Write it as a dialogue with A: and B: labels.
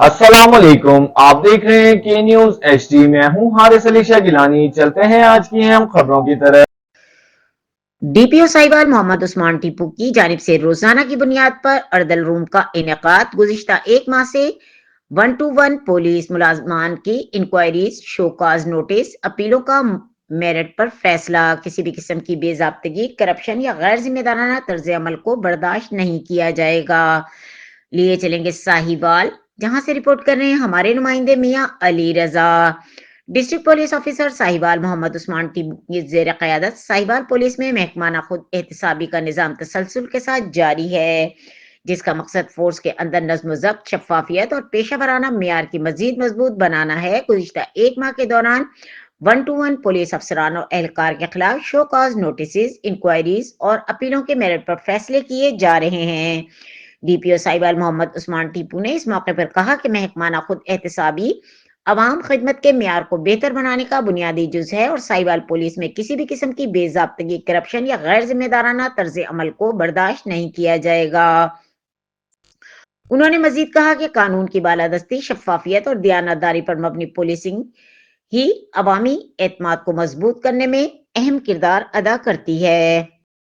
A: السلام علیکم، آپ دیکھ رہے ہیں کے نیوز ایچ ڈی۔ میں ہوں حارث علی شاہ گیلانی۔ چلتے ہیں آج کی اہم خبروں کی طرف۔
B: ڈی پی او ساہیوال محمد عثمان ٹیپو کی جانب سے روزانہ کی بنیاد پر اردل روم کا انعقاد۔ گزشتہ ایک ماہ سے 1-to-1 پولیس ملازمان کی انکوائریز، شوکاز نوٹس، اپیلوں کا میرٹ پر فیصلہ۔ کسی بھی قسم کی بے ضابطگی، کرپشن یا غیر ذمہ دارانہ طرز عمل کو برداشت نہیں کیا جائے گا۔ لیے چلیں گے ساہیوال، جہاں سے رپورٹ کر رہے ہیں ہمارے نمائندے میاں Ali Raza. District police officer Sahiwal Muhammad Usman Tipu کی زیر قیادت ساہیوال پولیس میں محکمانہ خود احتسابی کا نظام تسلسل کے ساتھ جاری ہے، جس کا مقصد فورس کے اندر نظم و ضبط، شفافیت اور پیشہ ورانہ معیار کی مزید مضبوط بنانا ہے۔ گزشتہ ایک ماہ کے دوران 1-to-1 پولیس افسران اور اہلکار کے خلاف شو کاز نوٹسز، انکوائریز اور اپیلوں کے میرٹ پر فیصلے کیے جا رہے ہیں۔ ڈی پی او ساہیوال محمد عثمان ٹیپو نے اس موقع پر کہا کہ محکمانہ خود احتسابی عوام خدمت کے معیار کو بہتر بنانے کا بنیادی جز ہے اور ساہیوال پولیس میں کسی بھی قسم کی بے ضابطگی، کرپشن یا غیر ذمہ دارانہ طرز عمل کو برداشت نہیں کیا جائے گا۔ انہوں نے مزید کہا کہ قانون کی بالادستی، شفافیت اور دیانتداری پر مبنی پولیسنگ ہی عوامی اعتماد کو مضبوط کرنے میں اہم کردار ادا کرتی ہے۔